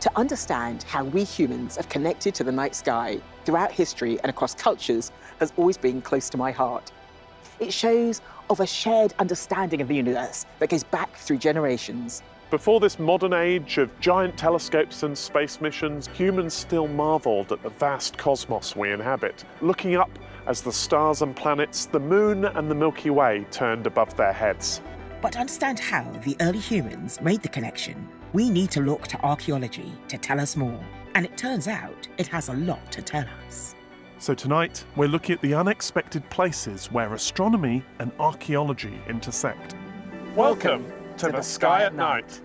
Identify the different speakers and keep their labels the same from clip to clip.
Speaker 1: To understand how we humans have connected to the night sky throughout history and across cultures has always been close to my heart. It shows of a shared understanding of the universe that goes back through generations.
Speaker 2: Before this modern age of giant telescopes and space missions, humans still marvelled at the vast cosmos we inhabit, looking up as the stars and planets, the moon and the Milky Way turned above their heads.
Speaker 1: But to understand how the early humans made the connection, we need to look to archaeology to tell us more. And it turns out it has a lot to tell us.
Speaker 2: So tonight, we're looking at the unexpected places where astronomy and archaeology intersect. Welcome to the Sky at Night.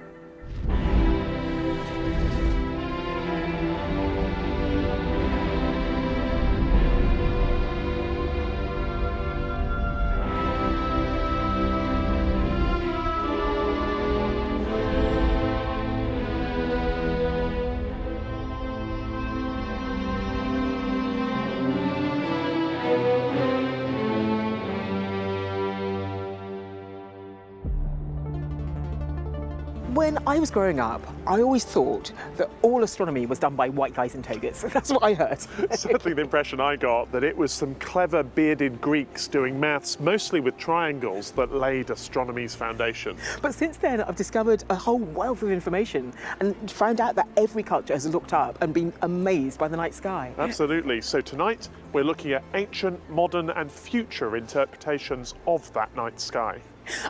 Speaker 1: When I was growing up, I always thought that all astronomy was done by white guys in togas. That's what I heard.
Speaker 2: Certainly the impression I got that it was some clever bearded Greeks doing maths, mostly with triangles, that laid astronomy's foundation.
Speaker 1: But since then, I've discovered a whole wealth of information and found out that every culture has looked up and been amazed by the night sky.
Speaker 2: Absolutely. So tonight, we're looking at ancient, modern and future interpretations of that night sky.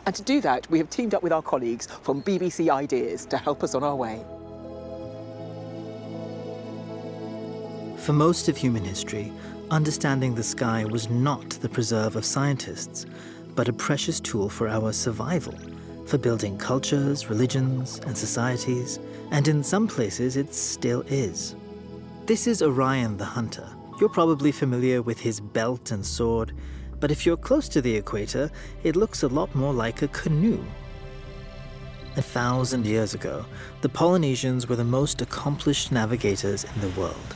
Speaker 1: And to do that, we have teamed up with our colleagues from BBC Ideas to help us on our way.
Speaker 3: For most of human history, understanding the sky was not the preserve of scientists, but a precious tool for our survival, for building cultures, religions, and societies, and in some places it still is. This is Orion the Hunter. You're probably familiar with his belt and sword, but if you're close to the equator, it looks a lot more like a canoe. 1,000 years ago, the Polynesians were the most accomplished navigators in the world.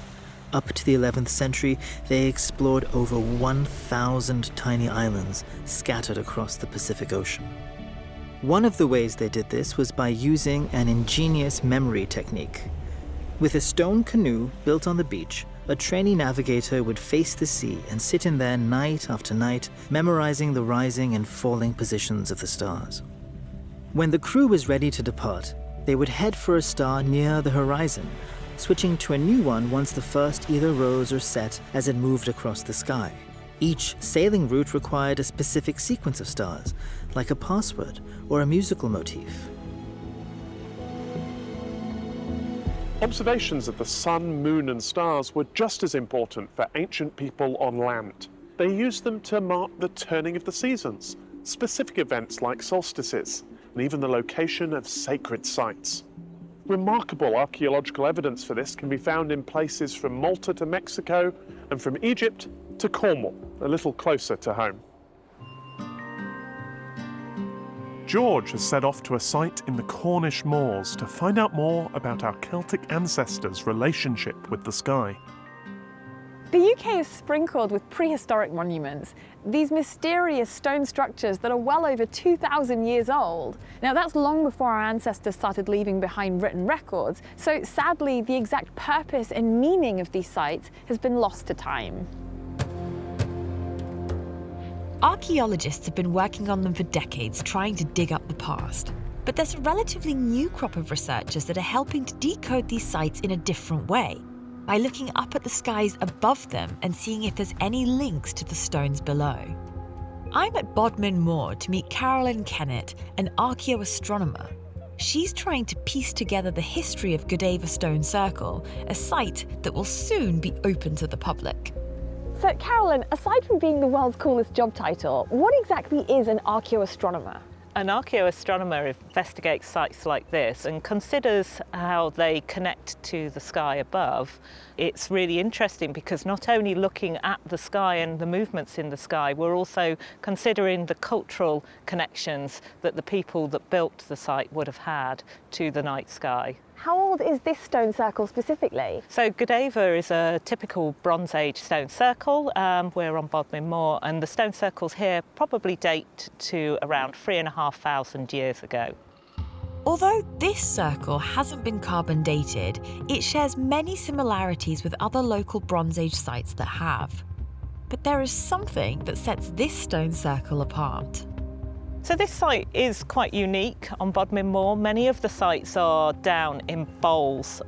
Speaker 3: Up to the 11th century, they explored over 1,000 tiny islands scattered across the Pacific Ocean. One of the ways they did this was by using an ingenious memory technique. With a stone canoe built on the beach, a trainee navigator would face the sea and sit in there night after night, memorizing the rising and falling positions of the stars. When the crew was ready to depart, they would head for a star near the horizon, switching to a new one once the first either rose or set as it moved across the sky. Each sailing route required a specific sequence of stars, like a password or a musical motif.
Speaker 2: Observations of the sun, moon and stars were just as important for ancient people on land. They used them to mark the turning of the seasons, specific events like solstices, and even the location of sacred sites. Remarkable archaeological evidence for this can be found in places from Malta to Mexico and from Egypt to Cornwall, a little closer to home. George has set off to a site in the Cornish moors to find out more about our Celtic ancestors' relationship with the sky.
Speaker 4: The UK is sprinkled with prehistoric monuments, these mysterious stone structures that are well over 2,000 years old. Now that's long before our ancestors started leaving behind written records, so sadly the exact purpose and meaning of these sites has been lost to time.
Speaker 5: Archaeologists have been working on them for decades, trying to dig up the past. But there's a relatively new crop of researchers that are helping to decode these sites in a different way, by looking up at the skies above them and seeing if there's any links to the stones below. I'm at Bodmin Moor to meet Carolyn Kennett, an archaeoastronomer. She's trying to piece together the history of Goodaver Stone Circle, a site that will soon be open to the public.
Speaker 4: So Carolyn, aside from being the world's coolest job title, what exactly is an archaeoastronomer?
Speaker 6: An archaeoastronomer investigates sites like this and considers how they connect to the sky above. It's really interesting because not only looking at the sky and the movements in the sky, we're also considering the cultural connections that the people that built the site would have had to the night sky.
Speaker 4: How old is this stone circle specifically?
Speaker 6: So Goodaver is a typical Bronze Age stone circle. We're on Bodmin Moor, and the stone circles here probably date to around 3,500 years ago.
Speaker 5: Although this circle hasn't been carbon dated, it shares many similarities with other local Bronze Age sites that have. But there is something that sets this stone circle apart.
Speaker 6: So this site is quite unique on Bodmin Moor. Many of the sites are down in bowls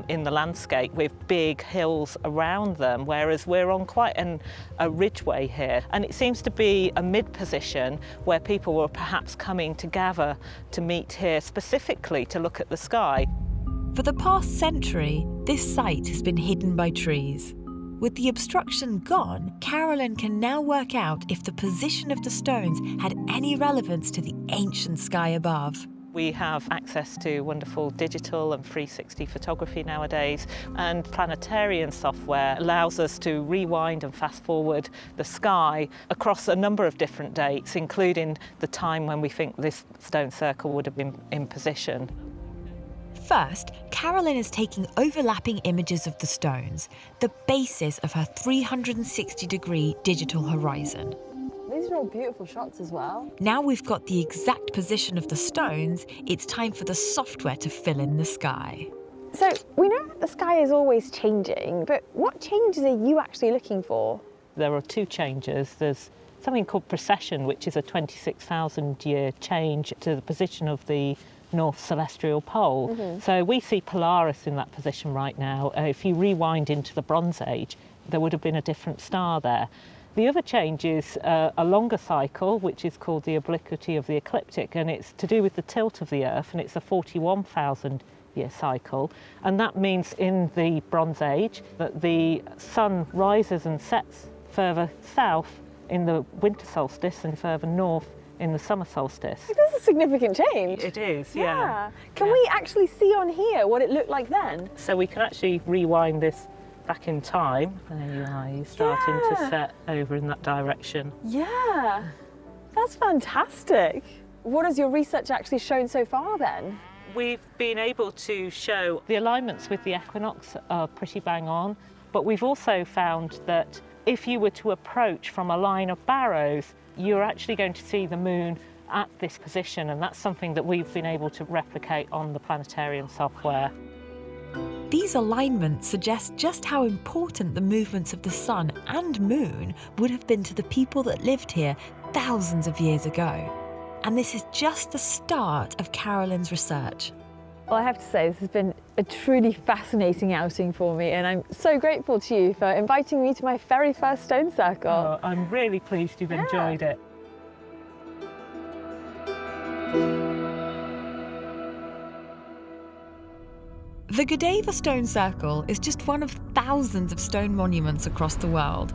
Speaker 6: in the landscape with big hills around them, whereas we're on quite a ridgeway here. And it seems to be a mid-position where people were perhaps coming to gather to meet here specifically to look at the sky.
Speaker 5: For the past century, this site has been hidden by trees. With the obstruction gone, Carolyn can now work out if the position of the stones had any relevance to the ancient sky above.
Speaker 6: We have access to wonderful digital and 360 photography nowadays, and planetarian software allows us to rewind and fast forward the sky across a number of different dates, including the time when we think this stone circle would have been in position.
Speaker 5: First, Carolyn is taking overlapping images of the stones, the basis of her 360-degree digital horizon.
Speaker 4: These are all beautiful shots as well.
Speaker 5: Now we've got the exact position of the stones, it's time for the software to fill in the sky.
Speaker 4: So we know that the sky is always changing, but what changes are you actually looking for?
Speaker 6: There are two changes. There's something called precession, which is a 26,000-year change to the position of the North Celestial Pole. So we see Polaris in that position right now. If you rewind into the Bronze Age, there would have been a different star there. The other change is a longer cycle, which is called the obliquity of the ecliptic, and it's to do with the tilt of the Earth, and it's a 41,000-year cycle. And that means in the Bronze Age that the sun rises and sets further south in the winter solstice and further north in the summer solstice.
Speaker 4: That's a significant change.
Speaker 6: It is, yeah.
Speaker 4: Can we actually see on here what it looked like then?
Speaker 6: So we can actually rewind this back in time. There you are, you're starting to set over in that direction.
Speaker 4: Yeah, that's fantastic. What has your research actually shown so far then?
Speaker 6: We've been able to show the alignments with the equinox are pretty bang on, but we've also found that if you were to approach from a line of barrows, you're actually going to see the moon at this position, and that's something that we've been able to replicate on the planetarium software.
Speaker 5: These alignments suggest just how important the movements of the sun and moon would have been to the people that lived here thousands of years ago. And this is just the start of Carolyn's research.
Speaker 4: Well, I have to say, this has been a truly fascinating outing for me, and I'm so grateful to you for inviting me to my very first stone circle.
Speaker 6: Oh, I'm really pleased you've enjoyed it.
Speaker 5: The Goodaver stone circle is just one of thousands of stone monuments across the world,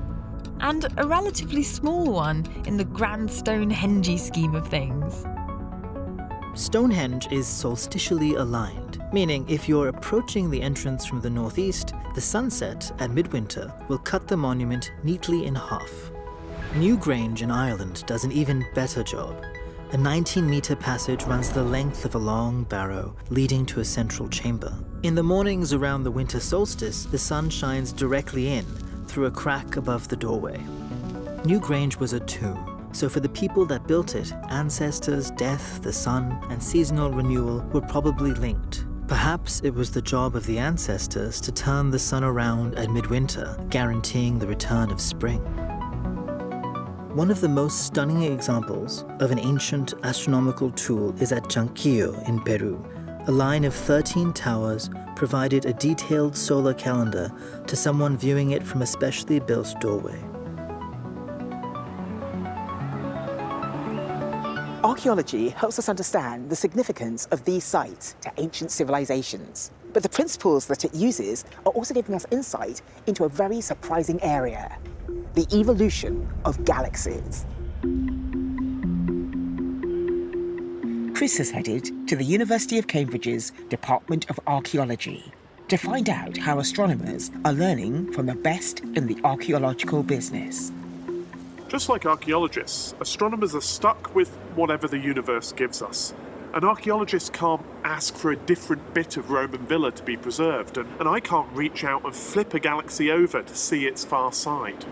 Speaker 5: and a relatively small one in the grand Stonehenge scheme of things.
Speaker 3: Stonehenge is solstitially aligned, meaning if you're approaching the entrance from the northeast, the sunset at midwinter will cut the monument neatly in half. Newgrange in Ireland does an even better job. A 19-metre passage runs the length of a long barrow, leading to a central chamber. In the mornings around the winter solstice, the sun shines directly in through a crack above the doorway. Newgrange was a tomb. So for the people that built it, ancestors, death, the sun, and seasonal renewal were probably linked. Perhaps it was the job of the ancestors to turn the sun around at midwinter, guaranteeing the return of spring. One of the most stunning examples of an ancient astronomical tool is at Chanquillo in Peru. A line of 13 towers provided a detailed solar calendar to someone viewing it from a specially built doorway.
Speaker 1: Archaeology helps us understand the significance of these sites to ancient civilizations. But the principles that it uses are also giving us insight into a very surprising area: the evolution of galaxies. Chris has headed to the University of Cambridge's Department of Archaeology to find out how astronomers are learning from the best in the archaeological business.
Speaker 2: Just like archaeologists, astronomers are stuck with whatever the universe gives us. An archaeologist can't ask for a different bit of Roman villa to be preserved, and I can't reach out and flip a galaxy over to see its far side.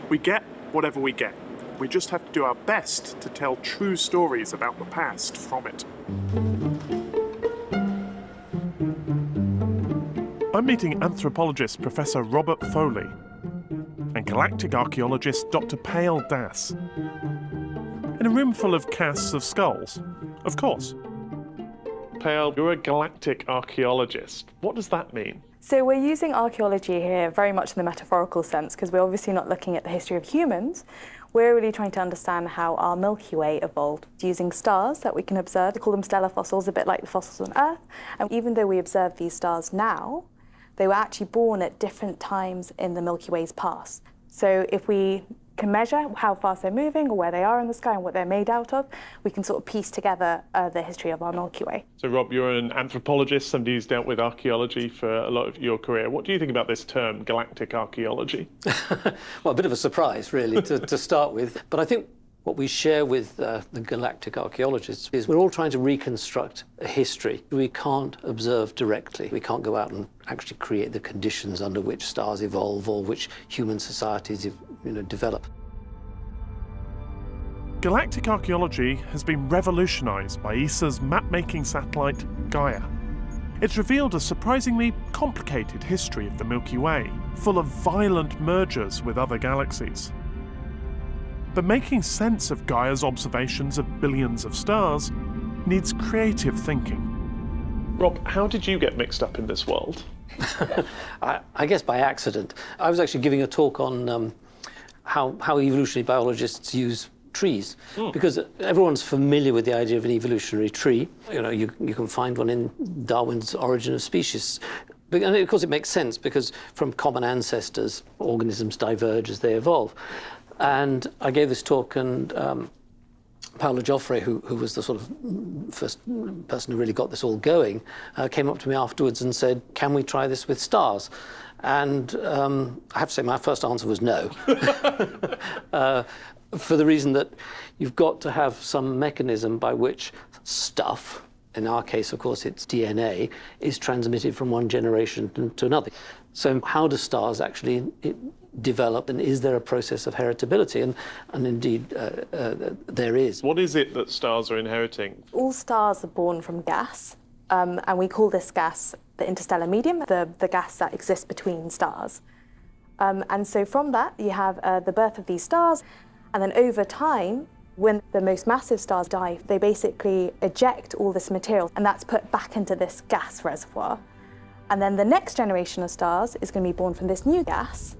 Speaker 2: We get whatever we get. We just have to do our best to tell true stories about the past from it. I'm meeting anthropologist Professor Robert Foley and galactic archaeologist Dr. Pale Das. In a room full of casts of skulls, of course. Pale, you're a galactic archaeologist. What does that mean?
Speaker 7: So we're using archaeology here very much in the metaphorical sense, because we're obviously not looking at the history of humans. We're really trying to understand how our Milky Way evolved using stars that we can observe. We call them stellar fossils, a bit like the fossils on Earth. And even though we observe these stars now, they were actually born at different times in the Milky Way's past. So if we can measure how fast they're moving or where they are in the sky and what they're made out of, we can sort of piece together the history of our Milky Way.
Speaker 2: So Rob, you're an anthropologist, somebody who's dealt with archaeology for a lot of your career. What do you think about this term, galactic archaeology?
Speaker 8: Well, a bit of a surprise, really, to start with. But I think what we share with the galactic archaeologists is we're all trying to reconstruct a history we can't observe directly. We can't go out and actually create the conditions under which stars evolve or which human societies develop.
Speaker 2: Galactic archaeology has been revolutionised by ESA's map-making satellite, Gaia. It's revealed a surprisingly complicated history of the Milky Way, full of violent mergers with other galaxies. But making sense of Gaia's observations of billions of stars needs creative thinking. Rob, how did you get mixed up in this world?
Speaker 8: I guess by accident. I was actually giving a talk on how evolutionary biologists use trees, because everyone's familiar with the idea of an evolutionary tree. You can find one in Darwin's Origin of Species. And of course it makes sense, because from common ancestors, organisms diverge as they evolve. And I gave this talk, and Paolo Joffre, who was the sort of first person who really got this all going, came up to me afterwards and said, "Can we try this with stars?" And I have to say my first answer was no, for the reason that you've got to have some mechanism by which stuff, in our case, of course, it's DNA, is transmitted from one generation to another. So how do stars actually develop, and is there a process of heritability? And indeed, there is.
Speaker 2: What is it that stars are inheriting?
Speaker 7: All stars are born from gas, and we call this gas the interstellar medium, the gas that exists between stars. And so from that, you have the birth of these stars, and then over time, when the most massive stars die, they basically eject all this material, and that's put back into this gas reservoir. And then the next generation of stars is going to be born from this new gas.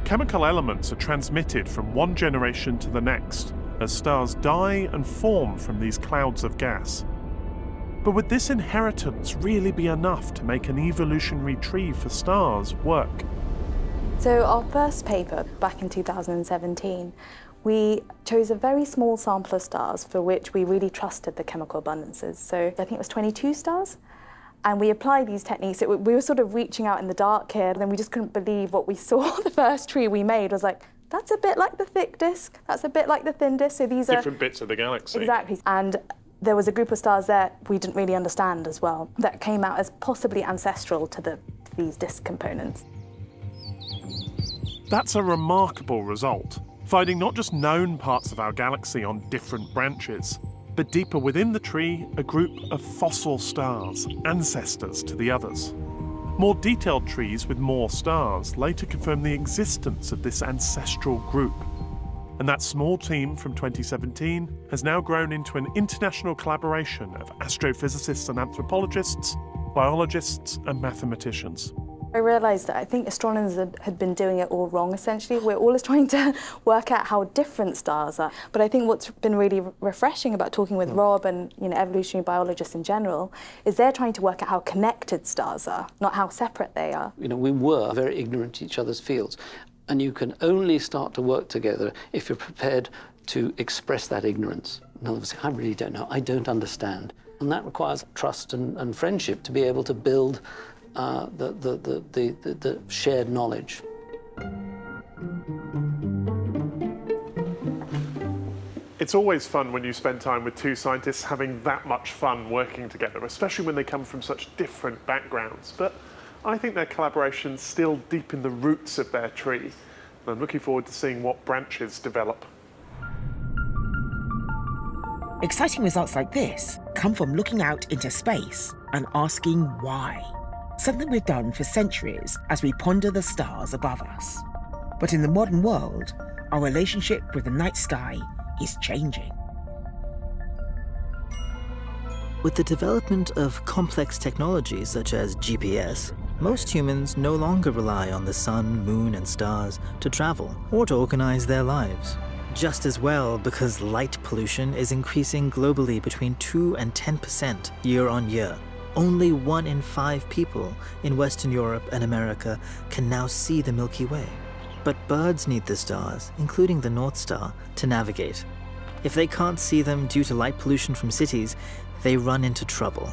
Speaker 2: Chemical elements are transmitted from one generation to the next as stars die and form from these clouds of gas. But would this inheritance really be enough to make an evolutionary tree for stars work?
Speaker 7: So our first paper, back in 2017, we chose a very small sample of stars for which we really trusted the chemical abundances. So I think it was 22 stars. And we applied these techniques. We were sort of reaching out in the dark here, and then we just couldn't believe what we saw. The first tree we made was like, that's a bit like the thick disk, that's a bit like the thin disk. So these
Speaker 2: different bits of the galaxy.
Speaker 7: Exactly. And there was a group of stars that we didn't really understand as well, that came out as possibly ancestral to these disk components.
Speaker 2: That's a remarkable result, finding not just known parts of our galaxy on different branches, but deeper within the tree, a group of fossil stars, ancestors to the others. More detailed trees with more stars later confirm the existence of this ancestral group. And that small team from 2017 has now grown into an international collaboration of astrophysicists and anthropologists, biologists and mathematicians.
Speaker 7: I realised that I think astronomers had been doing it all wrong, essentially. We're always trying to work out how different stars are. But I think what's been really refreshing about talking with Rob and evolutionary biologists in general is they're trying to work out how connected stars are, not how separate they are.
Speaker 8: We were very ignorant in each other's fields. And you can only start to work together if you're prepared to express that ignorance. In other words, I really don't know, I don't understand. And that requires trust and friendship to be able to build the shared knowledge.
Speaker 2: It's always fun when you spend time with two scientists having that much fun working together, especially when they come from such different backgrounds. But I think their collaboration's still deep in the roots of their tree, and I'm looking forward to seeing what branches develop.
Speaker 9: Exciting results like this come from looking out into space and asking why.
Speaker 1: something we've done for centuries as we ponder the stars above us. But in the modern world, our relationship with the night sky is changing.
Speaker 3: With the development of complex technologies such as GPS, most humans no longer rely on the sun, moon, and stars to travel or to organize their lives. Just as well because light pollution is increasing globally between 2 and 10% year on year. Only 1 in 5 people in Western Europe and America can now see the Milky Way. But birds need the stars, including the North Star, to navigate. If they can't see them due to light pollution from cities, they run into trouble.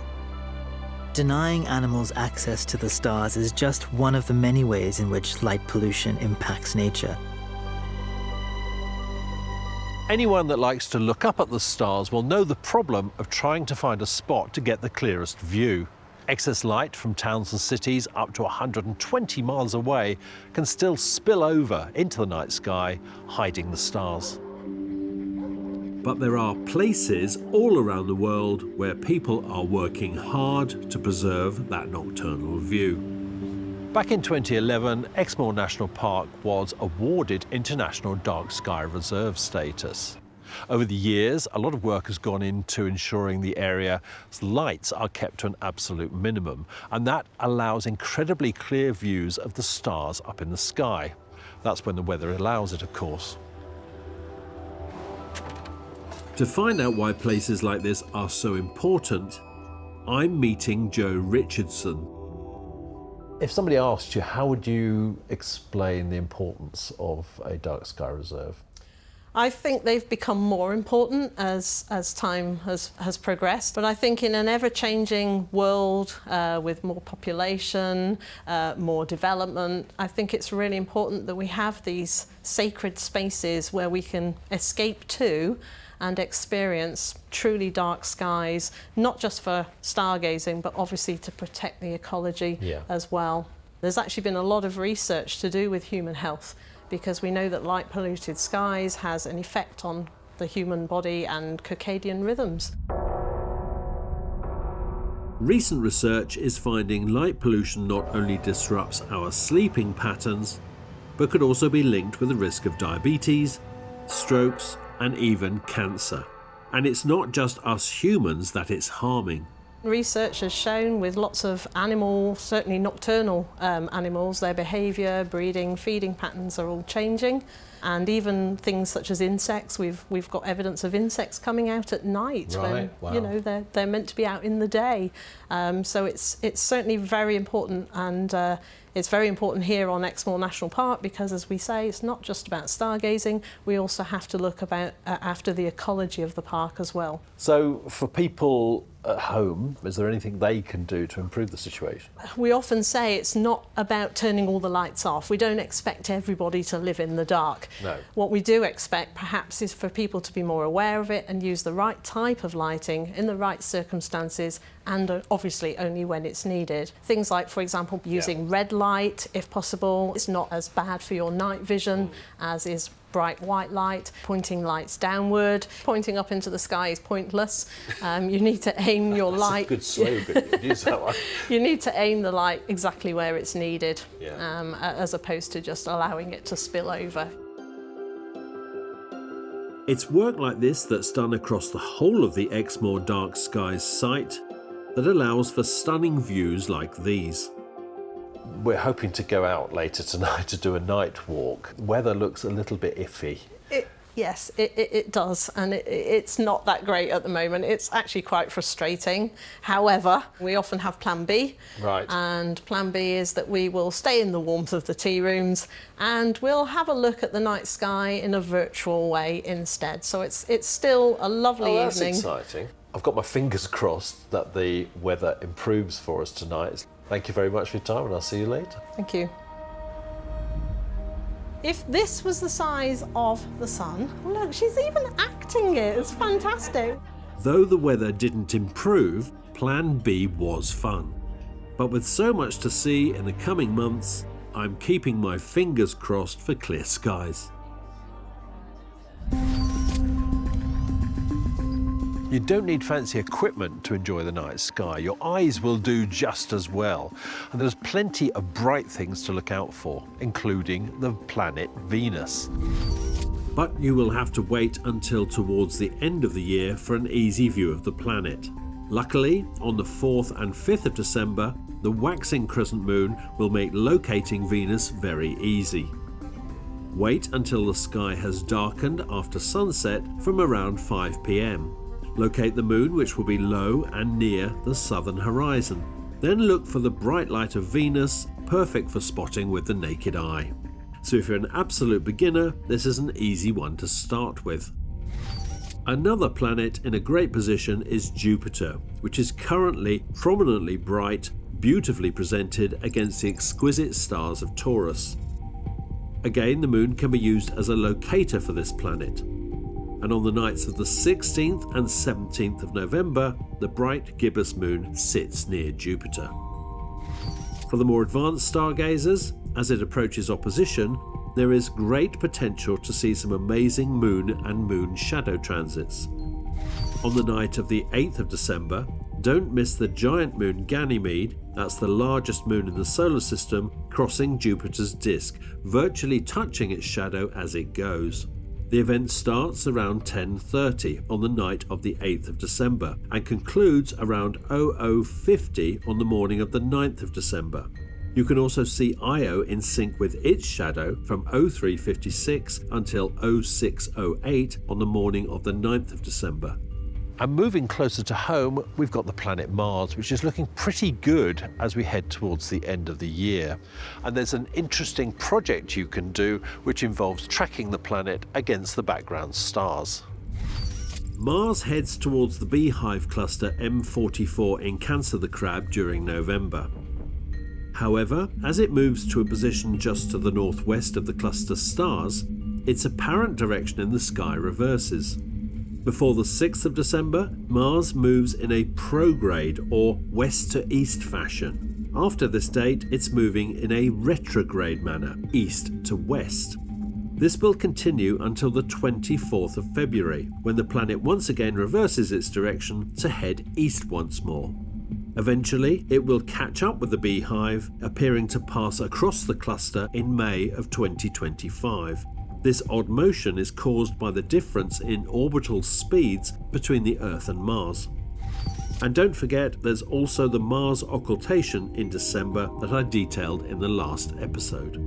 Speaker 3: Denying animals access to the stars is just one of the many ways in which light pollution impacts nature.
Speaker 9: Anyone that likes to look up at the stars will know the problem of trying to find a spot to get the clearest view. Excess light from towns and cities up to 120 miles away can still spill over into the night sky, hiding the stars. But there are places all around the world where people are working hard to preserve that nocturnal view. Back in 2011, Exmoor National Park was awarded International Dark Sky Reserve status. Over the years, a lot of work has gone into ensuring the area's lights are kept to an absolute minimum, and that allows incredibly clear views of the stars up in the sky. That's when the weather allows it, of course. To find out why places like this are so important, I'm meeting Joe Richardson. If somebody asked you, how would you explain the importance of a dark sky reserve?
Speaker 10: I think they've become more important as time has progressed, but I think in an ever-changing world with more population, more development, I think it's really important that we have these sacred spaces where we can escape to and experience truly dark skies, not just for stargazing, but obviously to protect the ecology as well. There's actually been a lot of research to do with human health, because we know that light polluted skies has an effect on the human body and circadian rhythms.
Speaker 9: Recent research is finding light pollution not only disrupts our sleeping patterns, but could also be linked with the risk of diabetes, strokes, and even cancer. And it's not just us humans that it's harming.
Speaker 10: Research has shown with lots of animals, certainly nocturnal animals, their behaviour, breeding, feeding patterns are all changing. And even things such as insects, we've got evidence of insects coming out at night when you know they're meant to be out in the day. So it's certainly very important, and it's very important here on Exmoor National Park because, as we say, it's not just about stargazing. We also have to look about after the ecology of the park as well.
Speaker 9: So for people at home, is there anything they can do to improve the situation?
Speaker 10: We often say it's not about turning all the lights off. We don't expect everybody to live in the dark.
Speaker 9: No.
Speaker 10: What we do expect perhaps is for people to be more aware of it and use the right type of lighting in the right circumstances, and obviously only when it's needed. Things like, for example, using red light if possible. It's not as bad for your night vision as is bright white light. Pointing lights downward, pointing up into the sky is pointless. You need to aim your light.
Speaker 9: That's a good slogan. Use that one.
Speaker 10: You need to aim the light exactly where it's needed, as opposed to just allowing it to spill over.
Speaker 9: It's work like this that's done across the whole of the Exmoor Dark Skies site that allows for stunning views like these. We're hoping to go out later tonight to do a night walk. Weather looks a little bit iffy.
Speaker 10: Yes, it does, and it's not that great at the moment. It's actually quite frustrating. However, we often have Plan B.
Speaker 9: Right.
Speaker 10: And Plan B is that we will stay in the warmth of the tea rooms and we'll have a look at the night sky in a virtual way instead. So it's still a lovely evening.
Speaker 9: That's exciting. I've got my fingers crossed that the weather improves for us tonight. Thank you very much for your time, and I'll see you later.
Speaker 10: Thank you. If this was the size of the sun, look, she's even acting it. It's fantastic.
Speaker 9: Though the weather didn't improve, Plan B was fun. But with so much to see in the coming months, I'm keeping my fingers crossed for clear skies. You don't need fancy equipment to enjoy the night sky. Your eyes will do just as well. And there's plenty of bright things to look out for, including the planet Venus. But you will have to wait until towards the end of the year for an easy view of the planet. Luckily, on the 4th and 5th of December, the waxing crescent moon will make locating Venus very easy. Wait until the sky has darkened after sunset from around 5 p.m. Locate the moon, which will be low and near the southern horizon. Then look for the bright light of Venus, perfect for spotting with the naked eye. So if you're an absolute beginner, this is an easy one to start with. Another planet in a great position is Jupiter, which is currently prominently bright, beautifully presented against the exquisite stars of Taurus. Again, the moon can be used as a locator for this planet. And on the nights of the 16th and 17th of November, the bright gibbous moon sits near Jupiter. For the more advanced stargazers, as it approaches opposition, there is great potential to see some amazing moon and moon shadow transits. On the night of the 8th of December, don't miss the giant moon Ganymede, that's the largest moon in the solar system, crossing Jupiter's disk, virtually touching its shadow as it goes. The event starts around 10:30 on the night of the 8th of December and concludes around 00:50 on the morning of the 9th of December. You can also see Io in sync with its shadow from 03:56 until 06:08 on the morning of the 9th of December. And moving closer to home, we've got the planet Mars, which is looking pretty good as we head towards the end of the year. And there's an interesting project you can do which involves tracking the planet against the background stars. Mars heads towards the Beehive cluster M44 in Cancer the Crab during November. However, as it moves to a position just to the northwest of the cluster stars, its apparent direction in the sky reverses. Before the 6th of December, Mars moves in a prograde or west to east fashion. After this date, it's moving in a retrograde manner, east to west. This will continue until the 24th of February, when the planet once again reverses its direction to head east once more. Eventually, it will catch up with the Beehive, appearing to pass across the cluster in May of 2025. This odd motion is caused by the difference in orbital speeds between the Earth and Mars. And don't forget, there's also the Mars occultation in December that I detailed in the last episode.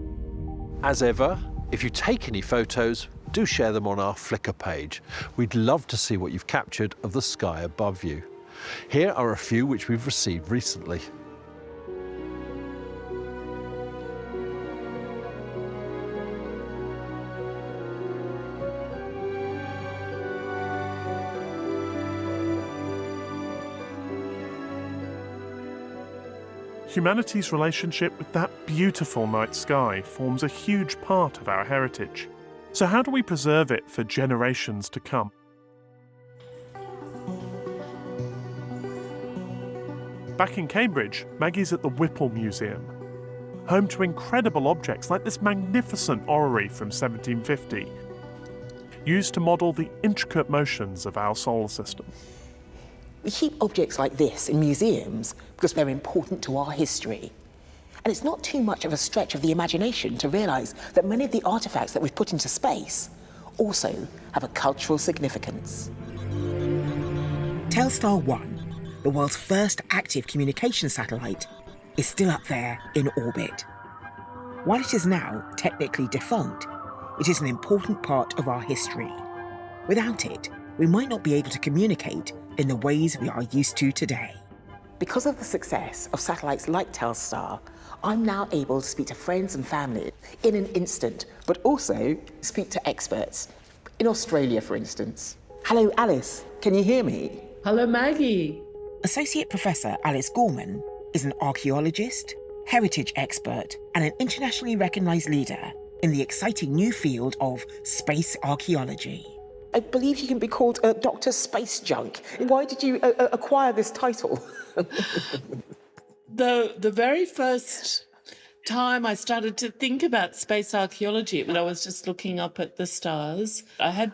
Speaker 9: As ever, if you take any photos, do share them on our Flickr page. We'd love to see what you've captured of the sky above you. Here are a few which we've received recently.
Speaker 2: Humanity's relationship with that beautiful night sky forms a huge part of our heritage. So how do we preserve it for generations to come? Back in Cambridge, Maggie's at the Whipple Museum, home to incredible objects like this magnificent orrery from 1750, used to model the intricate motions of our solar system.
Speaker 1: We keep objects like this in museums because they're important to our history. And it's not too much of a stretch of the imagination to realise that many of the artefacts that we've put into space also have a cultural significance. Telstar 1, the world's first active communication satellite, is still up there in orbit. While it is now technically defunct, it is an important part of our history. Without it, we might not be able to communicate in the ways we are used to today. Because of the success of satellites like Telstar, I'm now able to speak to friends and family in an instant, but also speak to experts. In Australia, for instance. Hello, Alice, can you hear me?
Speaker 11: Hello, Maggie.
Speaker 1: Associate Professor Alice Gorman is an archaeologist, heritage expert, and an internationally recognised leader in the exciting new field of space archaeology. I believe you can be called Dr. Space Junk. Why did you acquire this title?
Speaker 11: The very first time I started to think about space archaeology, when I was just looking up at the stars, I had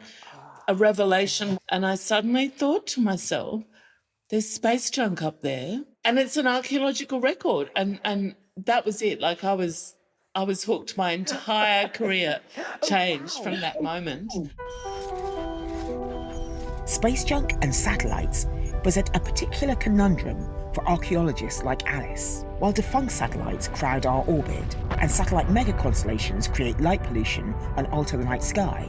Speaker 11: a revelation. And I suddenly thought to myself, there's space junk up there and it's an archaeological record. And that was it. Like I was hooked. My entire career changed from that moment.
Speaker 1: Space junk and satellites present a particular conundrum for archaeologists like Alice. While defunct satellites crowd our orbit and satellite megaconstellations create light pollution and alter the night sky,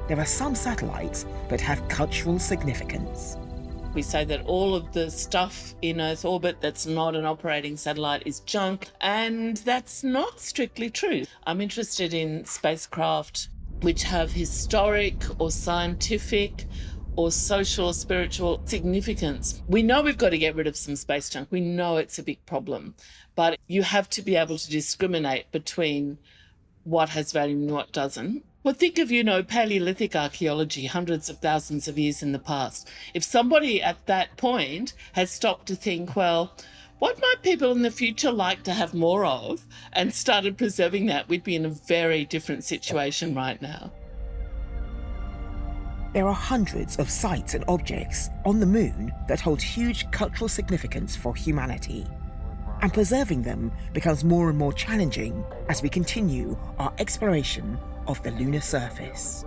Speaker 1: there are some satellites that have cultural significance.
Speaker 11: We say that all of the stuff in Earth orbit that's not an operating satellite is junk, and that's not strictly true. I'm interested in spacecraft which have historic or scientific or social or spiritual significance. We know we've got to get rid of some space junk. We know it's a big problem, but you have to be able to discriminate between what has value and what doesn't. Well, think of, Paleolithic archaeology, hundreds of thousands of years in the past. If somebody at that point had stopped to think, well, what might people in the future like to have more of, and started preserving that, we'd be in a very different situation right now.
Speaker 1: There are hundreds of sites and objects on the moon that hold huge cultural significance for humanity. And preserving them becomes more and more challenging as we continue our exploration of the lunar surface.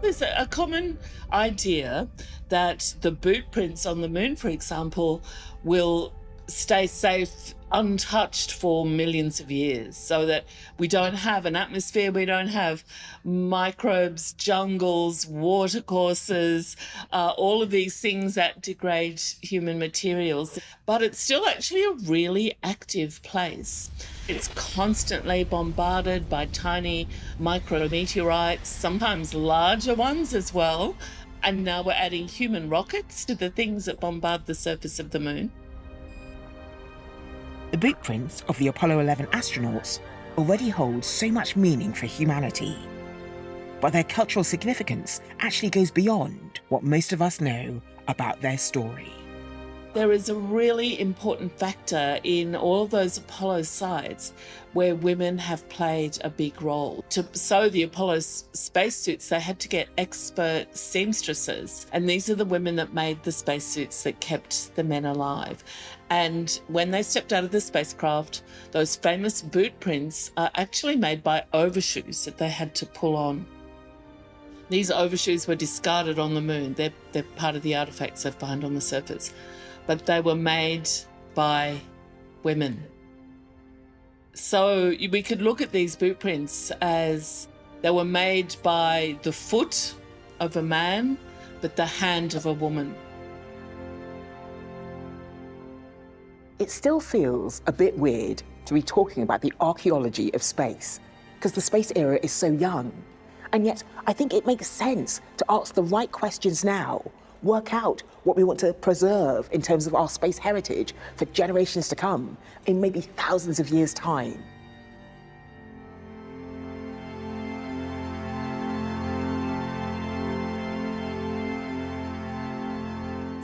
Speaker 11: There's a common idea that the boot prints on the moon, for example, will stay safe, untouched for millions of years, so that we don't have an atmosphere, we don't have microbes, jungles, watercourses, all of these things that degrade human materials. But it's still actually a really active place. It's constantly bombarded by tiny micrometeorites, sometimes larger ones as well. And now we're adding human rockets to the things that bombard the surface of the moon.
Speaker 1: The boot prints of the Apollo 11 astronauts already hold so much meaning for humanity. But their cultural significance actually goes beyond what most of us know about their story.
Speaker 11: There is a really important factor in all of those Apollo sites where women have played a big role. To sew the Apollo spacesuits, they had to get expert seamstresses, and these are the women that made the spacesuits that kept the men alive. And when they stepped out of the spacecraft, those famous boot prints are actually made by overshoes that they had to pull on. These overshoes were discarded on the moon. They're part of the artifacts they find on the surface. But they were made by women. So we could look at these boot prints as they were made by the foot of a man, but the hand of a woman.
Speaker 1: It still feels a bit weird to be talking about the archaeology of space, because the space era is so young. And yet, I think it makes sense to ask the right questions now, work out what we want to preserve in terms of our space heritage for generations to come, in maybe thousands of years' time.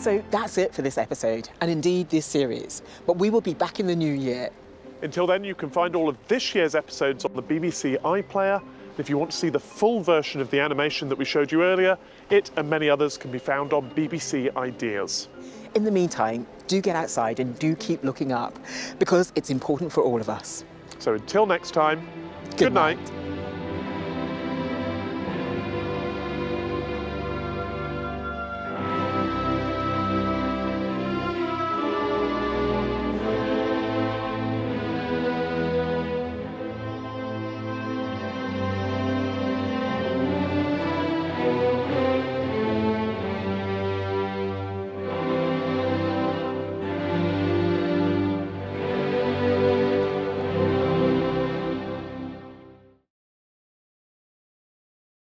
Speaker 1: So that's it for this episode, and indeed this series. But we will be back in the new year.
Speaker 2: Until then, you can find all of this year's episodes on the BBC iPlayer. If you want to see the full version of the animation that we showed you earlier, it and many others can be found on BBC Ideas.
Speaker 1: In the meantime, do get outside and do keep looking up, because it's important for all of us.
Speaker 2: So until next time, good night.